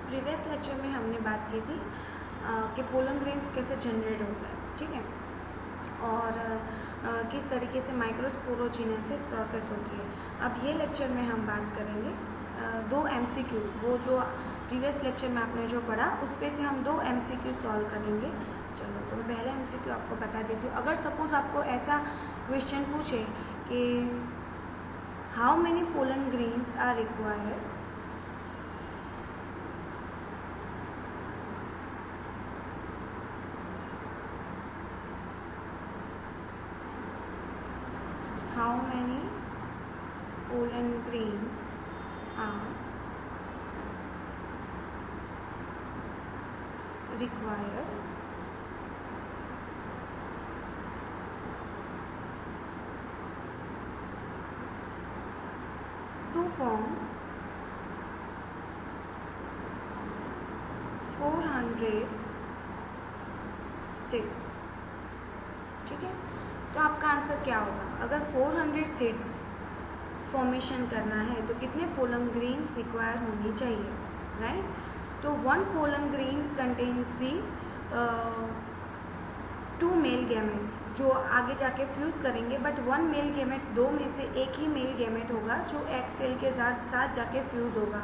Previous lecture में हमने बात की थी कि पोलन ग्रेन्स कैसे जनरेट होता है, ठीक है, और किस तरीके से माइक्रोस्पोरोजेनेसिस प्रोसेस होती है। अब ये लेक्चर में हम बात करेंगे दो MCQ, वो जो प्रीवियस लेक्चर में आपने जो पढ़ा उस पे से हम दो MCQ सॉल्व करेंगे। चलो तो मैं पहले MCQ आपको बता देती हूँ। अगर सपोज आपको ऐसा क्वेश्चन पूछे कि how many pollen grains are required, how many pollen grains are required to form 400 seeds, ठीक है। तो आपका आंसर क्या होगा? अगर 400 सीड्स फॉर्मेशन करना है तो कितने पोलन ग्रेन्स रिक्वायर होनी चाहिए, राइट? तो 1 pollen grain contains the 2 male gametes जो आगे जाके फ्यूज़ करेंगे, बट 1 मेल गैमेट, 2 में से एक ही मेल गैमेट होगा जो एग सेल के साथ जाके फ्यूज़ होगा।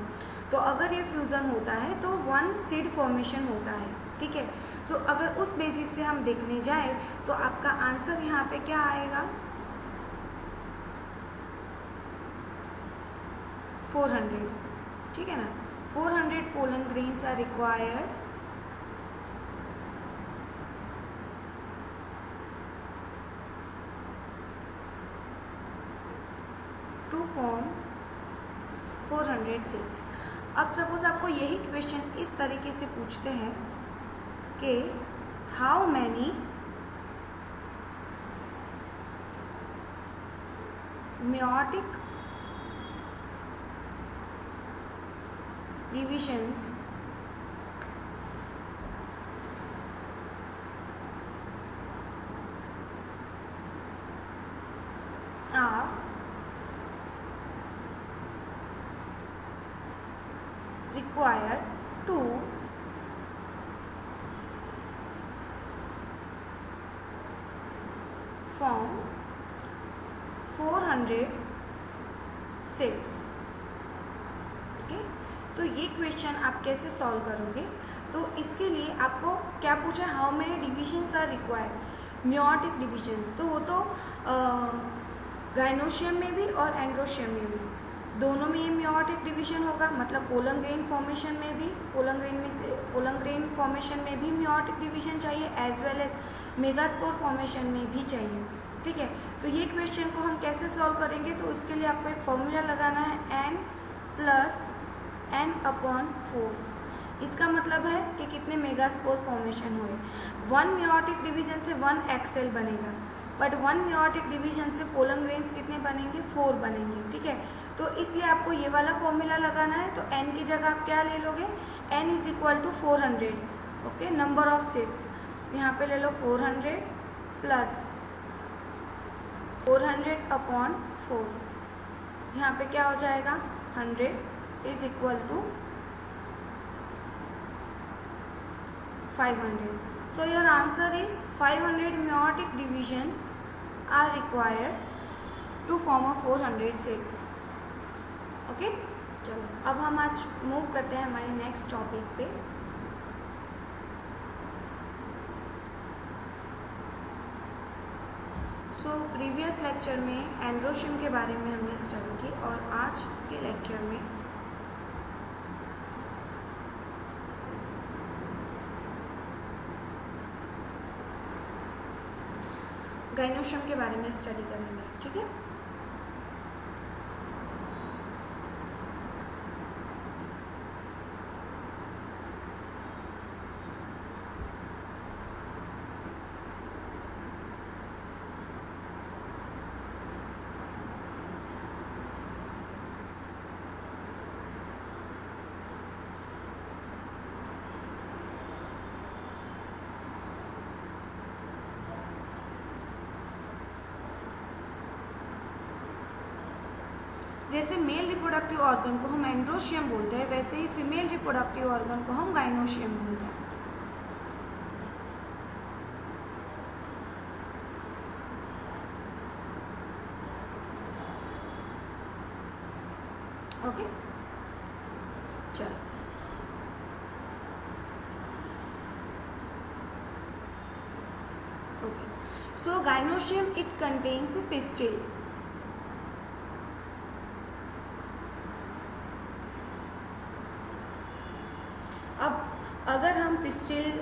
तो अगर ये फ्यूज़न होता है तो 1 सीड फॉर्मेशन होता है, ठीक है। तो अगर उस बेसिस से हम देखने जाए तो आपका आंसर यहाँ पे क्या आएगा? 400, ठीक है ना। 400 pollen grains are required to form 400 seeds. अब सपोज आपको यही क्वेश्चन इस तरीके से पूछते हैं कि how many meiotic divisions are required to form 400 cells, okay. तो ये क्वेश्चन आप कैसे सॉल्व करोगे? तो इसके लिए आपको क्या पूछा? How many divisions are required, meiotic divisions. तो वो तो गाइनोशियम में भी और एंड्रोशियम में भी, दोनों में ये मियोटिक डिवीजन होगा। मतलब पोलन ग्रेन फॉर्मेशन में भी, पोलन ग्रेन फॉर्मेशन में भी मियोटिक डिवीजन चाहिए, as well as megaspore formation में भी चाहिए, ठीक है। तो ये क्वेश्चन को हम कैसे सॉल्व करेंगे? तो इसके लिए आपको एक फॉर्मूला लगाना है, n + n/4। इसका मतलब है कि कितने मेगास्पोर फॉर्मेशन हुए। 1 मियोटिक डिवीजन से 1 एग सेल बनेगा, बट 1 मियोटिक डिवीजन से पोलन ग्रेन्स कितने बनेंगे? 4 बनेंगे, ठीक है। तो इसलिए आपको ये वाला फॉर्मूला लगाना है। तो n की जगह आप क्या ले लोगे? n = 400, okay, number of seeds. यहाँ पे ले लो 400 + 400/4। यहाँ पे क्या हो जाएगा? 100 = 500. So your answer is 500 meiotic divisions are required to form a 400 seeds. Okay, चलो अब हम आज मूव करते हैं हमारे नेक्स्ट टॉपिक पे। सो प्रीवियस लेक्चर में एंड्रोशियम के बारे में हमने स्टडी की और आज के लेक्चर में गाइनोशियम के बारे में स्टडी करेंगे, ठीक है। जैसे मेल रिप्रोडक्टिव ऑर्गन को हम एंड्रोशियम बोलते हैं, वैसे ही फीमेल रिप्रोडक्टिव ऑर्गन को हम गाइनोशियम बोलते हैं। ओके, चलो okay. So gynoecium it contains the pistil. अब अगर हम पिस्टिल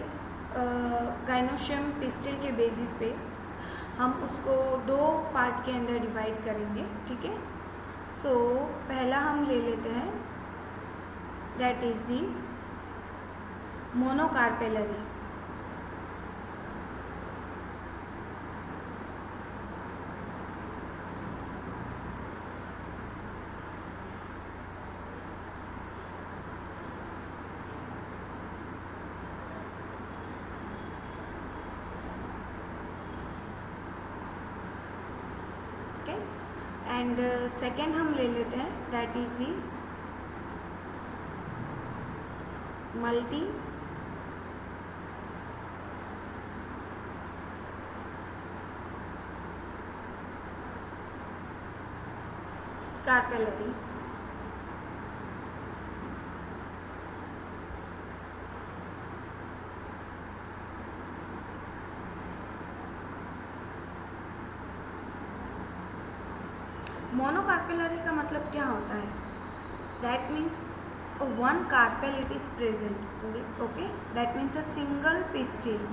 गाइनोशियम पिस्टिल के बेसिस पे हम उसको दो पार्ट के अंदर डिवाइड करेंगे, ठीक है। सो पहला हम ले लेते हैं, that is the monocarpellary. And second हम ले लेते हैं, that is the multi carpellary. Monocarpellary का मतलब क्या होता है? That means one carpel it is present, okay, that means a single pistil.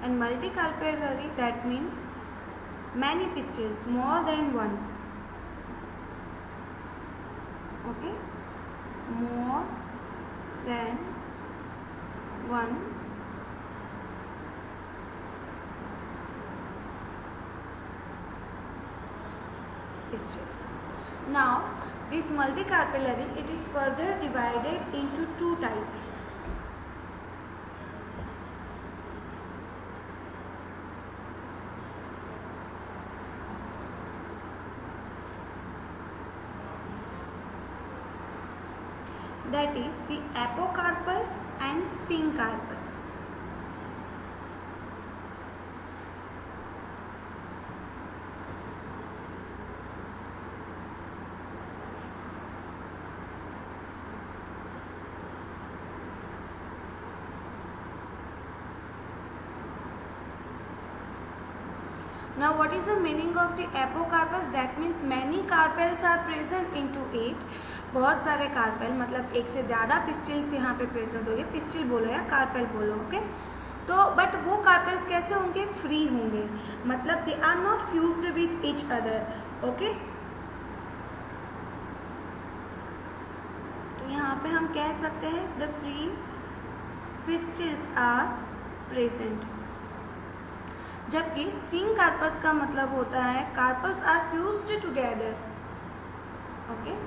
And multicarpellary, that means many pistils, more than one, okay, more than one pistil. Now this multicarpellary, it is further divided into two types. That is the apocarpus and syncarpus. Now what is the meaning of the apocarpus? That means many carpels are present into it. बहुत सारे carpel, मतलब एक से ज़्यादा पिस्टिल्स यहाँ पे present होंगे। Pistil बोलो या कार्पेल बोलो, ओके। तो बट वो कार्पेल्स कैसे होंगे? फ्री होंगे, मतलब they are not fused with each other, okay. तो यहाँ पे हम कह सकते हैं the free pistils are present. जबकि सिंकार्पस का मतलब होता है carpels are fused together, okay.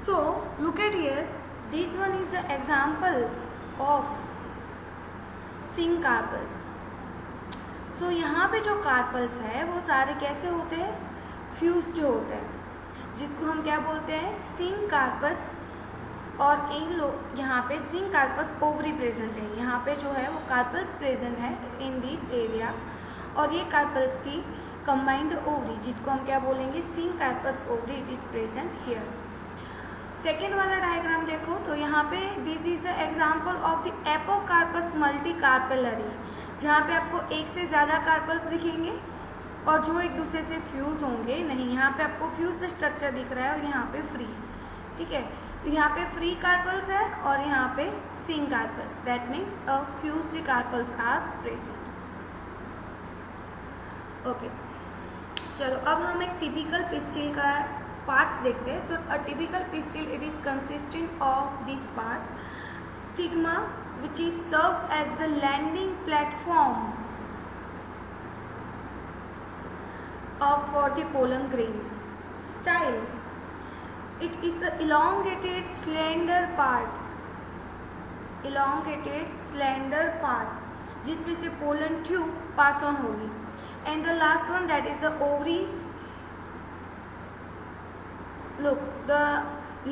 So look at here, this one is the example of syncarpus. So यहाँ पे जो कार्पल्स है वो सारे कैसे होते हैं? फ्यूज्ड होते हैं, जिसको हम क्या बोलते हैं? syncarpus। और इन लोग यहाँ पे syncarpus ओवरी प्रेजेंट है, यहाँ पे जो है वो कार्पल्स प्रेजेंट है इन दिस एरिया, और ये कार्पल्स की कंबाइंड ओवरी, जिसको हम क्या बोलेंगे? syncarpus ovary, it is present here. Second वाला डायग्राम देखो तो यहाँ पे this is the example of the apocarpous multicarpellary, जहाँ पे आपको एक से ज़्यादा कार्पल्स दिखेंगे और जो एक दूसरे से फ्यूज होंगे नहीं। यहाँ पे आपको फ्यूज्ड स्ट्रक्चर दिख रहा है और यहाँ पे फ्री, ठीक है। तो यहाँ पे फ्री कार्पल्स है और यहाँ पे syncarpus, that means a fused carpels are present, okay. चलो अब हम एक टिपिकल पिस्टिल का पार्ट्स देखते हैं. So a typical pistil it is consisting of this part stigma which is serves as the landing platform for the pollen grains. Style, it is a elongated slender part जिसमें से pollen tube pass on होगी. And the last one, that is the ovary. Look, the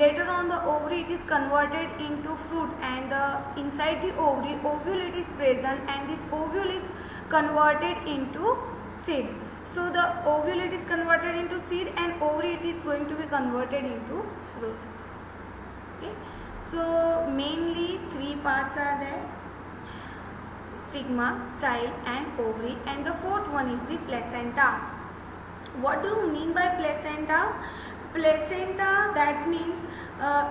later on the ovary it is converted into fruit, and inside the ovary ovule it is present, and this ovule is converted into seed. So the ovule it is converted into seed, and ovary it is going to be converted into fruit. Okay, so mainly three parts are there: stigma, style and ovary, and the fourth one is the placenta. What do you mean by placenta? Placenta, that means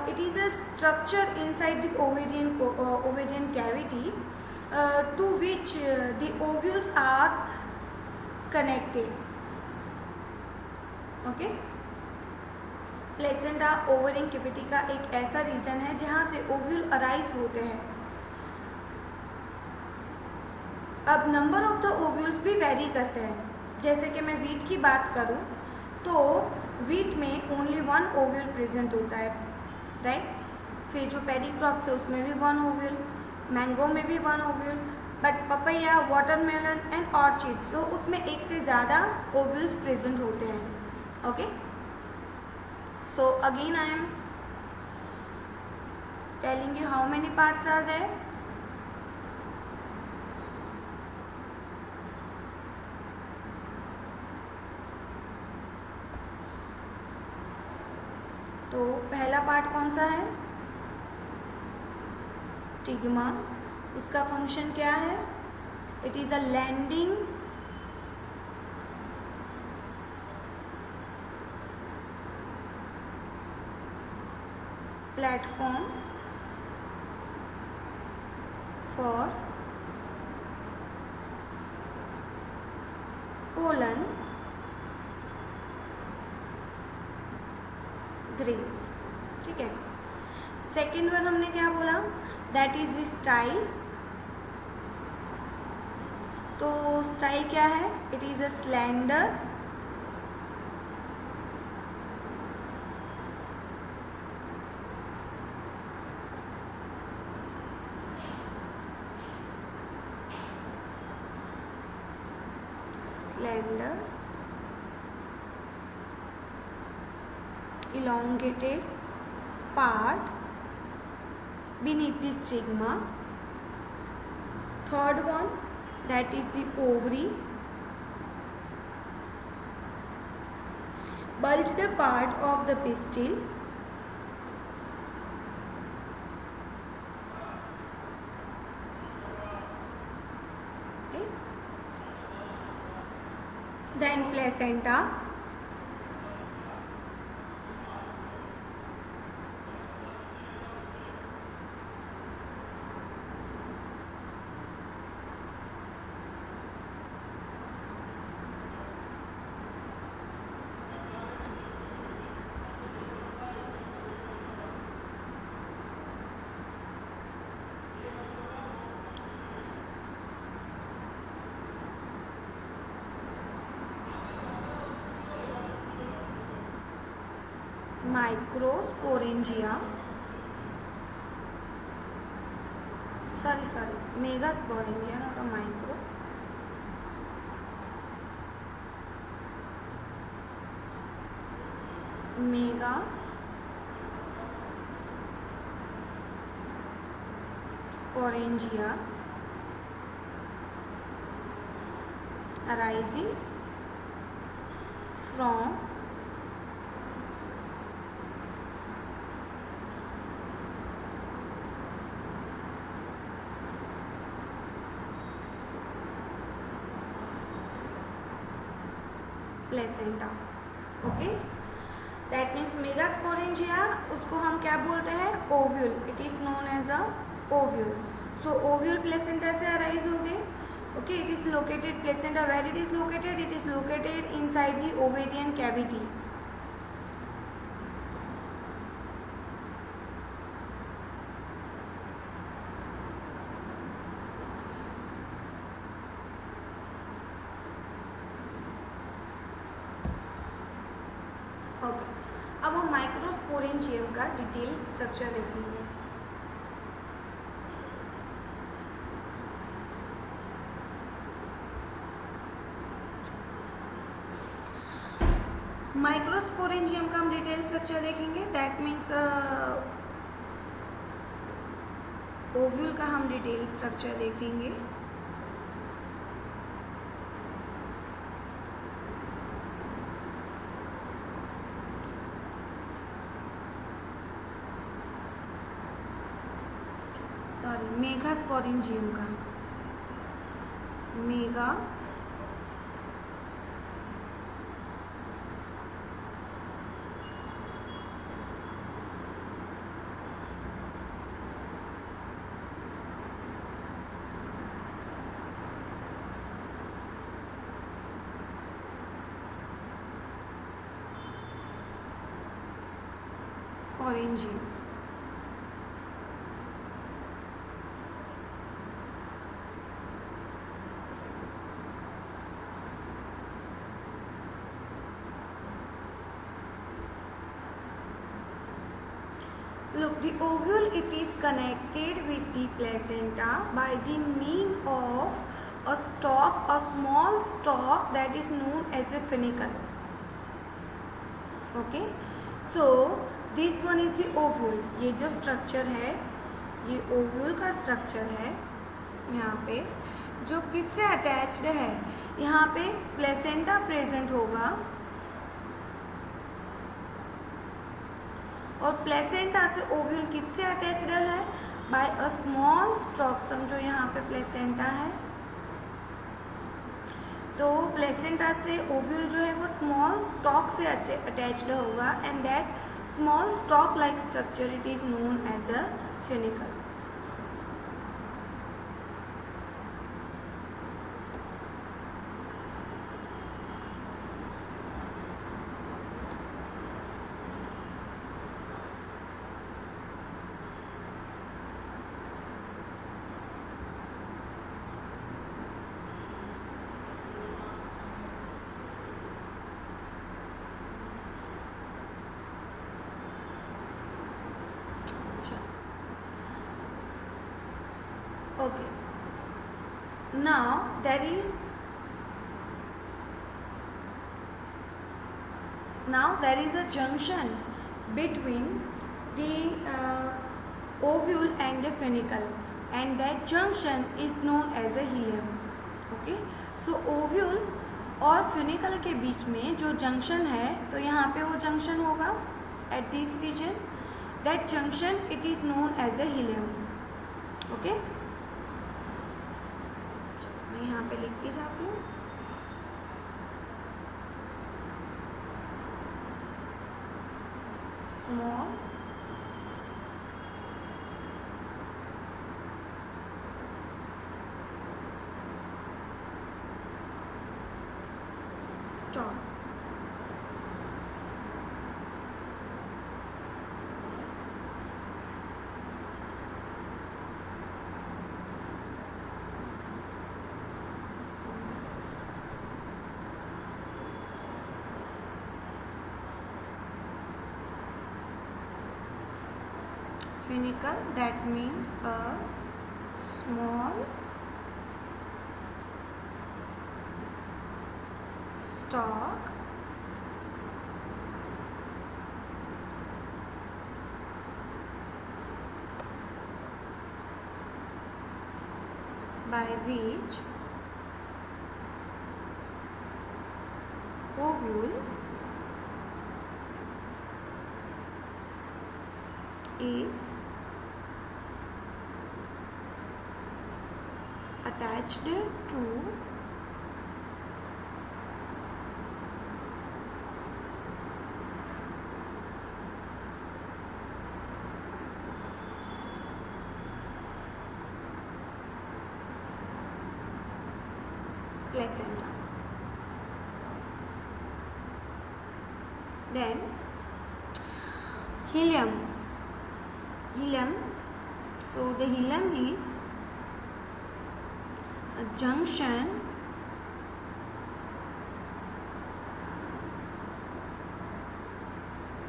it is a structure inside the ovarian cavity to which the ovules are connected. Okay, placenta ovarian cavity का एक ऐसा reason है जहाँ से ovule arise होते हैं. अब number of the ovules भी वेरी करते हैं. जैसे कि मैं वीट की बात करूँ तो वीट में ओनली वन ओव्यूल प्रेजेंट होता है, राइट. फिर जो पैडी क्रॉप्स है उसमें भी वन ओव्यूल, मैंगो में भी one ovule, but papaya, watermelon and orchids तो उसमें एक से ज़्यादा ओव्यूल्स प्रेजेंट होते हैं. Okay, so again I am telling you how many parts are there. तो पहला पार्ट कौन सा है? स्टिग्मा. उसका फंक्शन क्या है? It is a landing platform for pollen grains. ठीक है. सेकेंड वन हमने क्या बोला? That is the style. तो स्टाइल क्या है? It is a slender elongated part beneath the stigma. Third one, that is the ovary. Bulged part of the pistil. Okay. Then placenta. Microsporangia, megasporangia, not a micro. Megasporangia arises from placenta. Okay, that means megasporangia उसको हम क्या बोलते हैं? Ovule. It is known as a ovule. So ovule placenta से arise हो गए. Okay, it is located, placenta, where it is located? It is located inside the ovarian cavity. Okay, अब हम माइक्रोस्पोरेंजियम का डिटेल स्ट्रक्चर देखेंगे. Microsporangium का हम detail structure देखेंगे. दैट मीन्स ओव्यूल का हम डिटेल स्ट्रक्चर देखेंगे. सॉरी, मेगास्पोरेंजियम का, mega sporangium. Look, the ovule, it is connected with the placenta by the mean of a stalk, a small stalk that is known as a funicle. Okay, so this one is the ovule. ये जो structure है, ये ovule का structure है. यहाँ पे जो किससे attached है, यहाँ पे placenta present होगा और प्लेसेंटा से ओव्यूल किससे अटैच्ड है? By a small stalk. समझो यहाँ पे प्लेसेंटा है, तो प्लेसेंटा से ओव्यूल जो है वो स्मॉल स्टॉक से अटैच्ड होगा and that small stalk like structure it is known as a funicle. Okay, now there is a junction between the ovule and the funicle and that junction is known as a hilum. Okay, so ovule और funicle के बीच में जो junction है, तो यहाँ पे वो junction होगा at this region. That junction it is known as a hilum. Okay, मैं यहाँ पे लिखती जाती हूँ. Small stalk. Funicle, that means a small stalk by which ovule is attached to placenta. Then hilum. So the hilum is a junction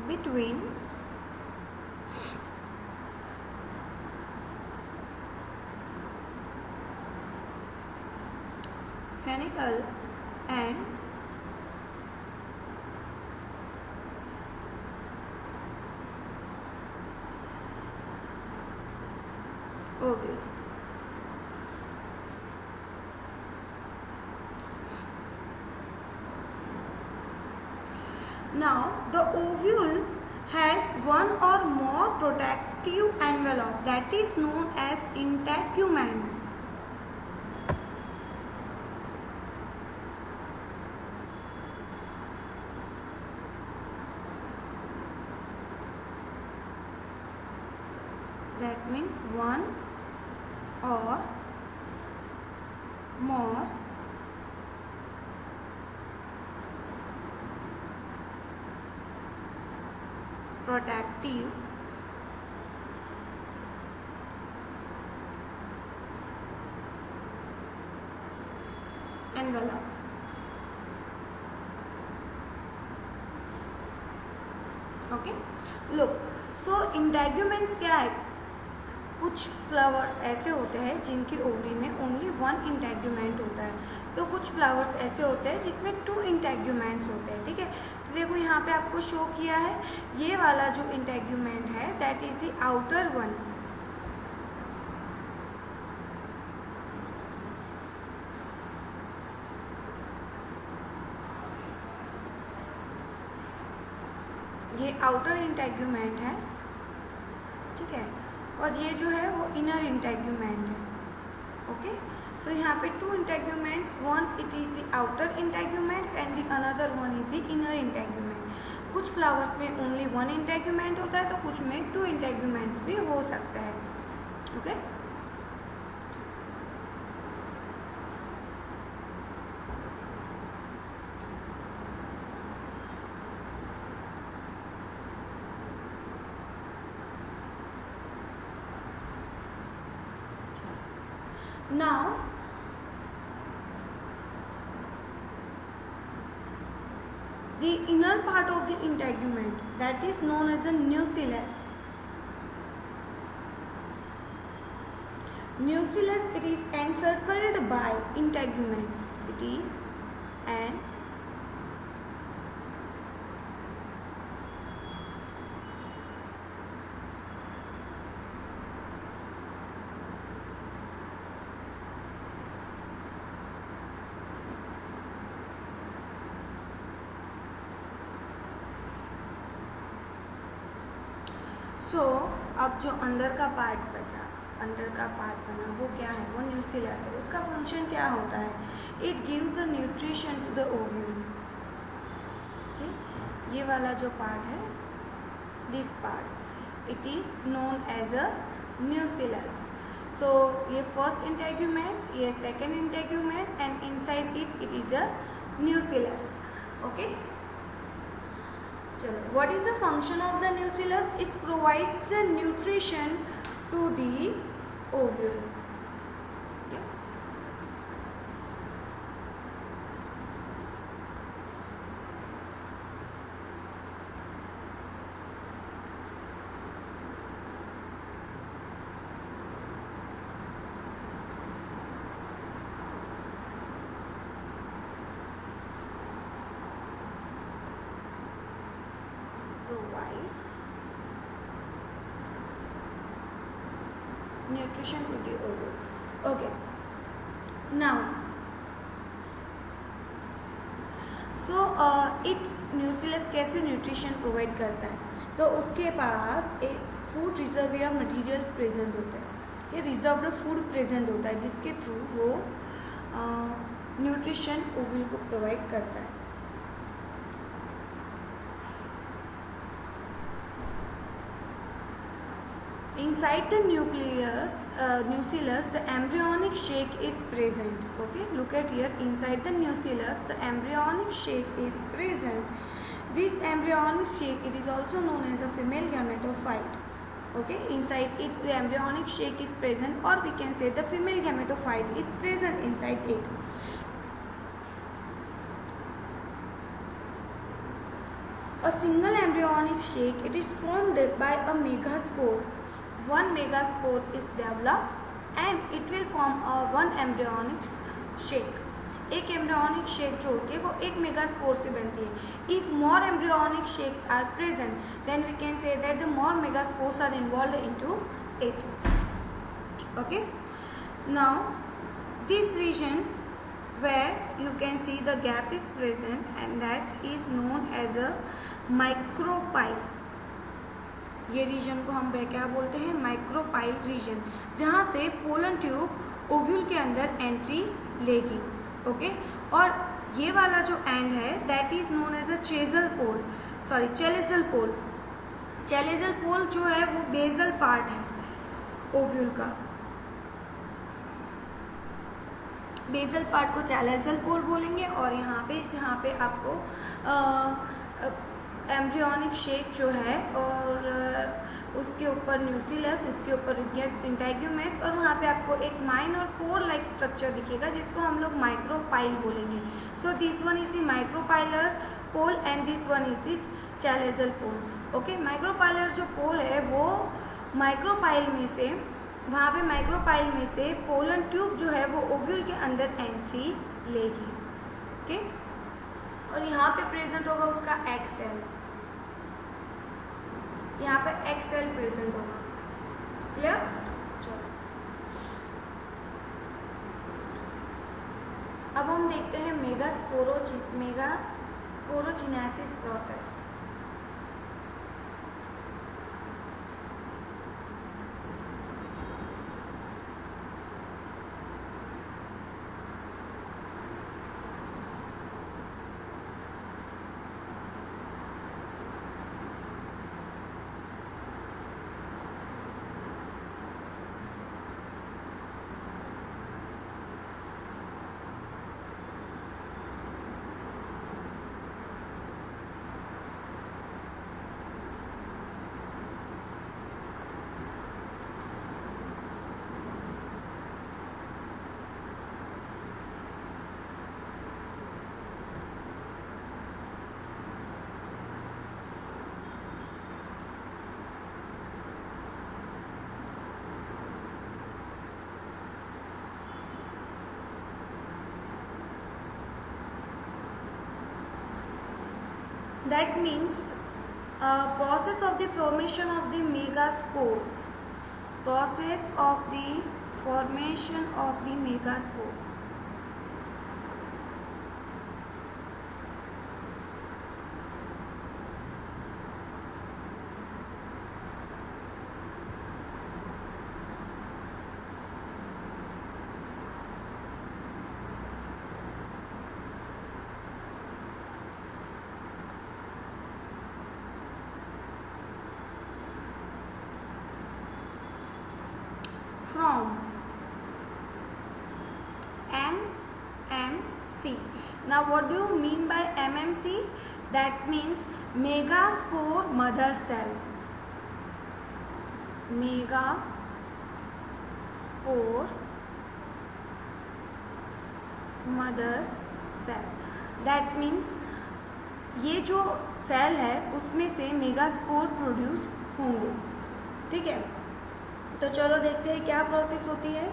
between funicle and ovule. Now the ovule has one or more protective envelope that is known as integuments. That means one or more protective envelope. Okay, look, so integuments क्या है? कुछ flowers ऐसे होते हैं जिनकी ovary में only one integument होता है, तो कुछ फ्लावर्स ऐसे होते हैं जिसमें टू इंटेग्यूमेंट्स होते हैं. ठीक है, तो देखो यहाँ पे आपको शो किया है ये वाला जो इंटेग्यूमेंट है that is the outer one. ये आउटर इंटेग्यूमेंट है. ठीक है, और ये जो है वो इनर इंटेग्यूमेंट है. ओके, सो यहाँ पे two integuments, one it is the outer integument and the another one is the inner integument. कुछ फ्लावर्स में ओनली वन इंटेग्यूमेंट होता है, तो कुछ में टू इंटेग्यूमेंट्स भी हो सकता है. Okay, now the inner part of the integument that is known as a nucellus. Nucellus, it is encircled by integuments. It is an सो अब जो अंदर का पार्ट बना वो क्या है? वो न्यूसिलस है. उसका फंक्शन क्या होता है? It gives a nutrition to the ovule. ये वाला जो पार्ट है, this part, it is known as a nucellus. So ये फर्स्ट इंटेग्यूमेंट, ये second integument and inside it is a nucellus. Okay, चलो, what is the function of the nucellus? It provides the nutrition to the ovule. Okay. Provides nutrition to the ovule. Okay, now so it nucellus कैसे nutrition provide करता है? तो उसके पास एक food reservoir materials present होता है. ये reserved food present होता है जिसके थ्रू वो न्यूट्रिशन ओव्यूल को प्रोवाइड करता है. inside the nucleus the embryonic shake is present. Okay, look at here, inside the nucleus the embryonic shake is present. This embryonic shake, it is also known as a female gametophyte. Okay, inside it the embryonic shake is present, or we can say the female gametophyte is present inside it. A single embryonic shake, it is formed by a megaspore. One megaspore is developed and it will form a one embryonic shake. एक embryonic sac जो होती है वो एक megaspore से बनती है. If more embryonic sacs are present then we can say that the more megaspores are involved into it. Okay, now this region where you can see the gap is present and that is known as a micropyle. ये reason को हम क्या बोलते हैं? Micropyle reason, जहाँ से pollen tube ovule के अंदर एंट्री लेगी. ओके, और ये वाला जो एंड है that is known as a chalazal pole. Chalazal pole जो है वो बेजल पार्ट है ओव्यूल का. बेजल पार्ट को चैलेजल पोल बोलेंगे. और यहाँ पे जहाँ पे आपको एम्ब्रियोनिक शेक जो है और उसके ऊपर न्यूक्लियस, उसके ऊपर इंटेग्यूमेंट्स, और वहाँ पे आपको एक माइन और पोर लाइक स्ट्रक्चर दिखेगा जिसको हम लोग माइक्रोपाइल बोलेंगे. So this one is the micropylar pole and this one is the chalazal pole. Okay, micropylar जो पोल है वो माइक्रोपाइल में से, वहाँ पे माइक्रोपाइल में से पोलन ट्यूब जो है वो ओव्यूल के अंदर एंट्री लेगी. ओके, और यहाँ पे प्रेजेंट होगा उसका एग सेल. यहाँ पे एग सेल प्रेजेंट होगा. क्लियर? चलो अब हम देखते हैं megasporogenesis process. That means process of the formation of the megaspores. Process of the formation of the megaspore. From MMC. Now what do you mean by MMC? That means megaspore mother cell. Megaspore mother cell. That means ये जो cell है उसमें से megaspore produce होंगे. ठीक है, तो चलो देखते हैं क्या प्रोसेस होती है.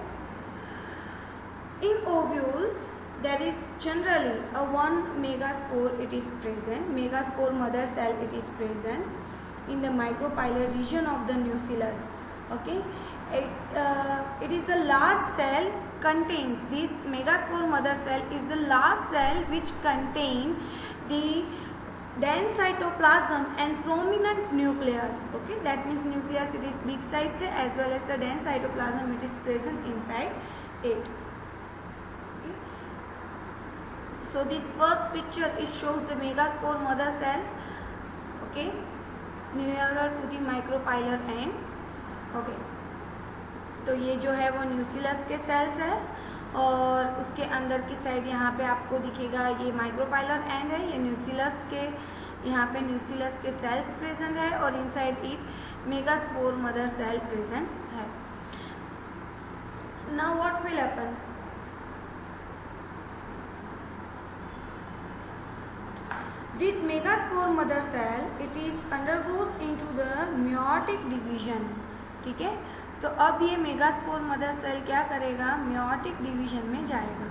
इन ovules there is generally a one megaspore it is present, megaspore mother cell it is present in the micropylar region of the nucleus. Okay, it is a large cell contains, this megaspore mother cell is the large cell which contain the dense cytoplasm and prominent nucleus. Okay, that means nucleus it is big sized as well as the dense cytoplasm it is present inside it. Okay, so this first picture it shows the megaspore mother cell. Okay, nearer to the micropylar end. Okay, तो ये जो है वो nucleus के sales है और उसके अंदर की साइड यहाँ पे आपको दिखेगा ये माइक्रोपाइलर एंड है, ये न्यूक्लियस के यहाँ पे न्यूक्लियस के सेल्स प्रेजेंट है और inside it megaspore mother cell present है। Now what will happen, this megaspore mother cell it is undergoes into the meiotic division, ठीक है। तो अब ये मेगास्पोर मदर सेल क्या करेगा, मेयोटिक डिवीजन में जाएगा।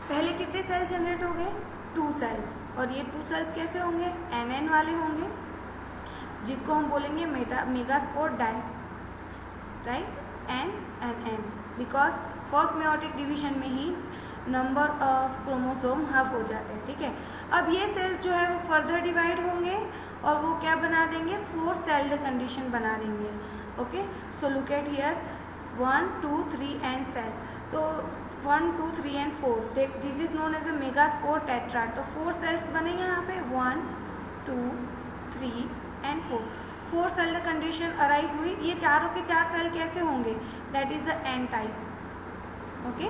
पहले कितने सेल जनरेट हो गए, 2 सेल्स, और ये 2 सेल्स कैसे होंगे, NN वाले होंगे, जिसको हम बोलेंगे megaspore die, right, NNN, because first meiotic division में ही नंबर ऑफ क्रोमोसोम हाफ हो जाते हैं, ठीक है। अब ये सेल्स जो है वो फर्दर डिवाइड होंगे और वो क्या बना देंगे, 4 सेल्ड कंडीशन बना देंगे। Okay, so look at here 1 2 3 and cell, तो 1 2 3 and 4 this is known as a megaspore tetrad. तो 4 सेल्स बनेंगे यहाँ पे, 1 2 3 एंड 4 सेल कंडीशन अराइज हुई। ये चारों के 4 सेल कैसे होंगे, that is the N type. Okay,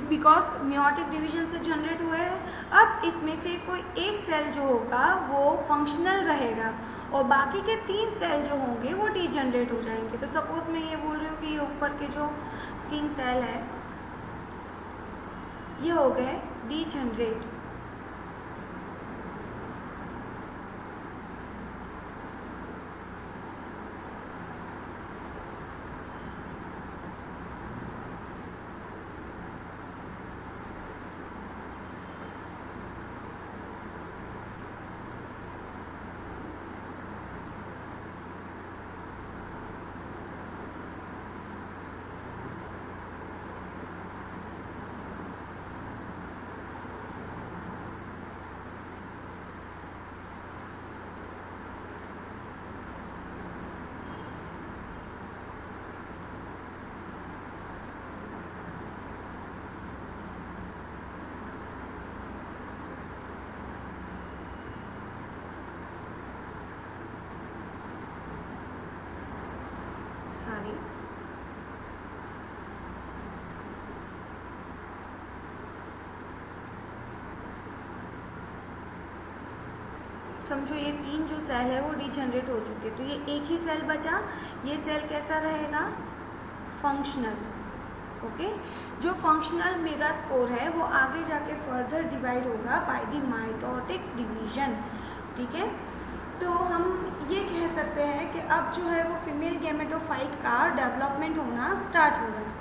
because meiotic division से जनरेट हुए हैं। अब इसमें से कोई एक सेल जो होगा वो फंक्शनल रहेगा और बाकी के 3 सेल जो होंगे वो डीजनरेट हो जाएंगे। तो सपोज मैं ये बोल रही हूँ कि ये ऊपर के जो 3 सेल है ये हो गए डीजनरेट, सारी समझो ये 3 जो सेल है वो डीजनरेट हो चुके, तो ये एक ही सेल बचा। ये सेल कैसा रहेगा, फंक्शनल। ओके, जो फंक्शनल मेगास्पोर है वो आगे जाके फर्दर डिवाइड होगा बाय द माइटोटिक डिवीजन, ठीक है। तो हम ये कह सकते हैं कि अब जो है वो फीमेल गैमेटोफाइट का डेवलपमेंट होना स्टार्ट हो रहा है।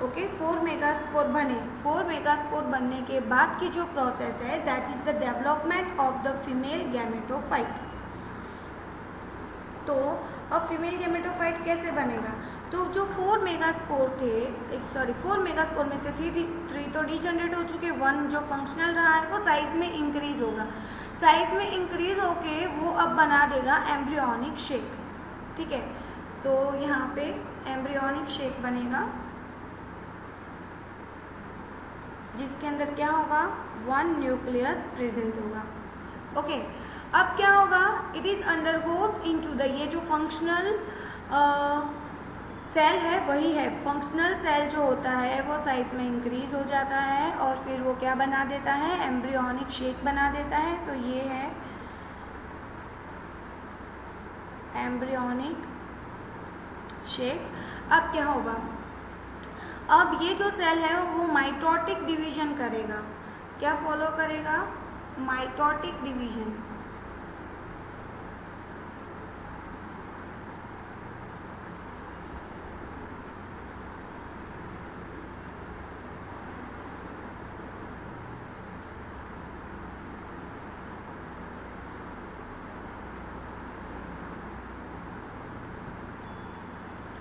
ओके, 4 मेगास्पोर बने, 4 मेगास्पोर बनने के बाद की जो प्रोसेस है that is the development of the female gametophyte. तो अब फीमेल गैमेटोफाइट कैसे बनेगा, तो जो 4 मेगास्पोर थे, 4 मेगास्पोर में से 3 तो डीजनरेट हो चुके, 1 जो फंक्शनल रहा है वो साइज में इंक्रीज होगा। साइज में इंक्रीज होके वो अब बना देगा एम्ब्रियोनिक शेक, ठीक है। तो यहाँ पे एम्ब्रियोनिक शेक बनेगा जिसके अंदर क्या होगा, 1 न्यूक्लियस प्रेजेंट होगा। ओके, अब क्या होगा, it is undergoes into the, ये जो फंक्शनल सेल है वही है, फंक्शनल सेल जो होता है वो साइज में इंक्रीज हो जाता है और फिर वो क्या बना देता है, एम्ब्रियोनिक शेक बना देता है। तो ये है एम्ब्रियोनिक शेक। अब क्या होगा, अब ये जो सेल है वो माइटोटिक डिवीजन करेगा, क्या फॉलो करेगा, माइटोटिक डिवीजन।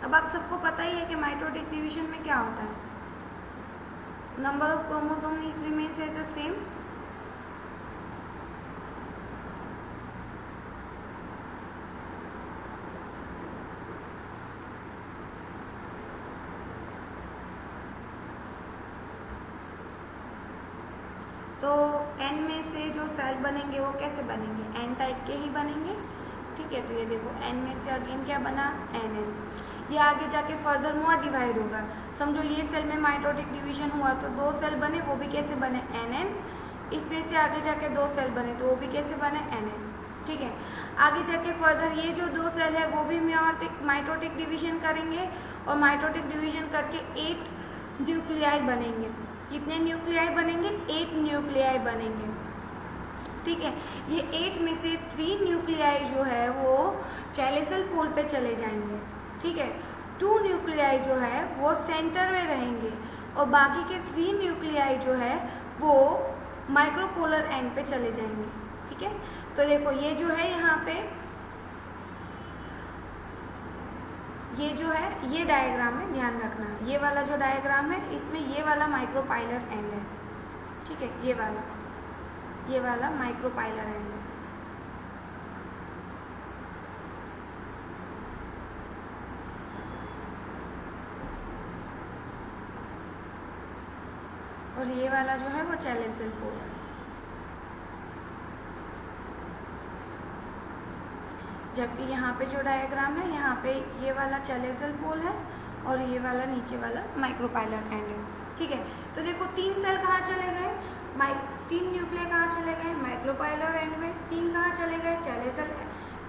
अब आप सबको पता ही है कि माइटोटिक डिवीजन में क्या होता है, number of chromosome is remains as the same. तो n में से जो सेल बनेंगे वो कैसे बनेंगे, n टाइप के ही बनेंगे, ठीक है। तो ये देखो n में से अगेन क्या बना, nn। ये आगे जाके फर्दर मोर डिवाइड होगा। समझो ये सेल में माइटोटिक डिवीजन हुआ तो 2 सेल बने, वो भी कैसे बने, nn। इसमें से आगे जाके 2 सेल बने तो वो भी कैसे बने, nn, ठीक है। आगे जाके फर्दर ये जो 2 सेल है वो भी माइटोटिक डिवीजन करेंगे और माइटोटिक डिवीजन करके 8 न्यूक्लियाई बनेंगे। कितने न्यूक्लियाई बनेंगे, 8 न्यूक्लियाई बनेंगे, ठीक है। ये 8 में से 3 न्यूक्लियाई जो है वो चैलेसल पोल पे चले जाएंगे, ठीक है। 2 न्यूक्लियाई जो है वो सेंटर में रहेंगे और बाकी के 3 न्यूक्लियाई जो है वो माइक्रोपोलर एंड पे चले जाएंगे, ठीक है। तो देखो ये जो है यहाँ पे ये जो है ये डायग्राम है, ध्यान रखना। ये वाला जो डायग्राम है इसमें ये वाला माइक्रोपाइलर एंड है, ठीक है। ये वाला माइक्रोपाइलर एंड है। और ये वाला जो है वो चैलेसल पोल है। जबकि यहाँ पे जो डायग्राम है यहाँ पे ये वाला चैलेसल पोल है और ये वाला नीचे वाला माइक्रोपाइलर एंड है, ठीक है। तो देखो 3 सेल कहाँ चले गए, 3 न्यूक्लियर कहाँ चले गए, माइक्रोपाइलर एंड में। 3 कहाँ चले गए, चैलेसल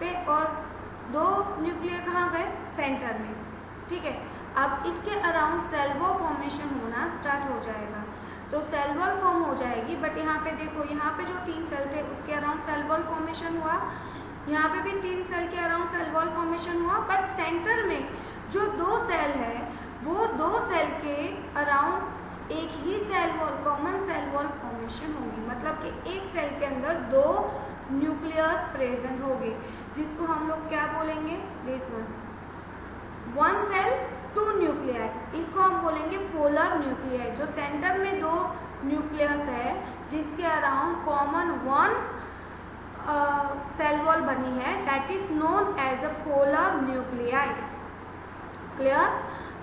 पे। और 2 न्यूक्लियर कहाँ गए, सेंटर में, ठीक है। अब इसके अराउंड सेल वॉल फॉर्मेशन होना स्टार्ट हो जाएगा। तो सेल वॉल फॉर्म हो जाएगी, बट यहाँ पे देखो यहाँ पे जो 3 सेल थे उसके अराउंड सेल वॉल फॉर्मेशन हुआ, यहाँ पे भी 3 सेल के अराउंड सेल वॉल फॉर्मेशन हुआ, बट सेंटर में जो 2 सेल है वो 2 सेल के अराउंड एक ही cell wall, common cell wall formation होगी। मतलब कि एक सेल के अंदर 2 न्यूक्लियस प्रेजेंट होंगे, जिसको हम लोग क्या बोलेंगे, दिस वन सेल 2 न्यूक्लियाई, इसको हम बोलेंगे पोलर न्यूक्लियाई। जो सेंटर में 2 न्यूक्लियस है जिसके अराउंड कॉमन 1 सेल वॉल बनी है, that is known as a polar nuclei. Clear,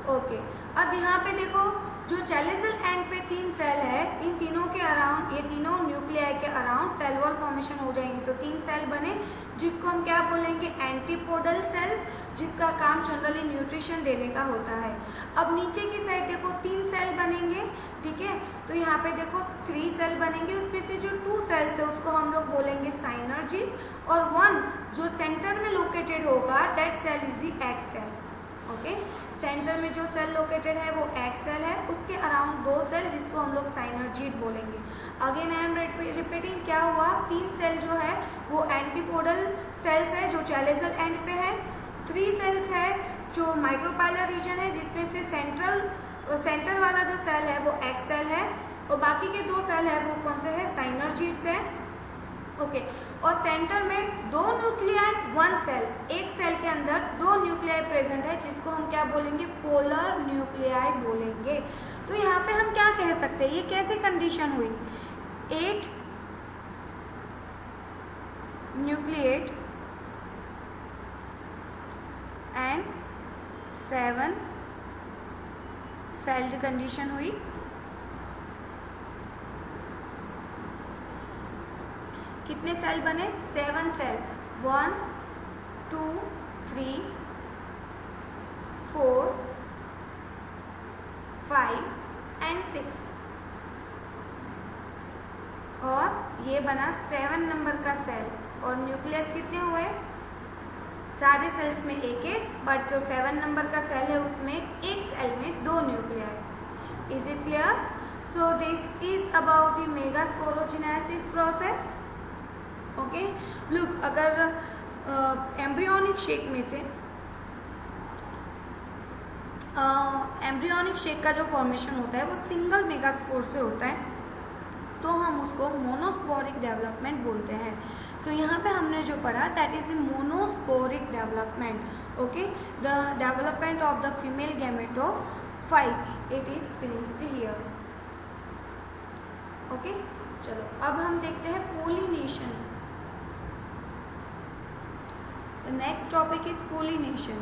okay. अब यहाँ पे देखो जो चैलेसल एंड पे 3 सेल है, इन तीनों के अराउंड, ये तीनों न्यूक्लियाई के अराउंड सेल वॉल फॉर्मेशन हो जाएंगी। तो 3 सेल बने जिसको हम क्या बोलेंगे, एंटीपोडल सेल्स, जिसका काम जनरली न्यूट्रिशन देने का होता है। अब नीचे की साइड देखो 3 सेल बनेंगे, ठीक है। तो यहाँ पे देखो 3 सेल बनेंगे, उसमें से जो 2 सेल्स है उसको हम लोग बोलेंगे साइनर्जिड, और 1 जो सेंटर में लोकेटेड होगा that cell is the egg cell, okay. Centre में जो सेल लोकेटेड है वो एग सेल है, उसके अराउंड 2 सेल जिसको हम लोग साइनर्जिड बोलेंगे। अगेन आई एम रिपीटिंग, क्या हुआ, 3 सेल जो है वो एंटीपोडल सेल्स है जो चैलेसल एंड पे है, 3 सेल्स है जो माइक्रोपाइलर रीजन है जिसमें से सेंटर वाला जो सेल है वो एग सेल है, और बाकी के 2 सेल है वो कौन से है, साइनर्जिड्स है, ओके। और सेंटर में 2 न्यूक्लियाई 1 सेल, एक सेल के अंदर 2 न्यूक्लियाई प्रेजेंट है जिसको हम क्या बोलेंगे, पोलर न्यूक्लियाई बोलेंगे। तो यहाँ पे हम क्या कह सकते हैं, ये कैसी कंडीशन हुई, 8 न्यूक्लिएट एंड 7 सेल कंडीशन हुई। कितने सेल बने, 7 सेल, 1 2 3 4 5 एंड 6, और ये बना 7 नंबर का सेल। और न्यूक्लियस कितने हुए, सारे सेल्स में एक एक, बट जो 7 नंबर का सेल है उसमें एक सेल में 2 nuclei. Is it clear? So this is about the megasporogenesis process, okay. Look, अगर एम्ब्रियोनिक शेक में से एम्ब्रियोनिक शेक का जो फॉर्मेशन होता है वो सिंगल मेगास्पोर से होता है, तो हम उसको मोनोस्पोरिक डेवलपमेंट बोलते हैं। सो यहाँ पे हमने जो पढ़ा that is the monosporic development, okay. The development of the female gametophyte, it is finished here, okay. चलो अब हम देखते हैं pollination. The next topic is pollination.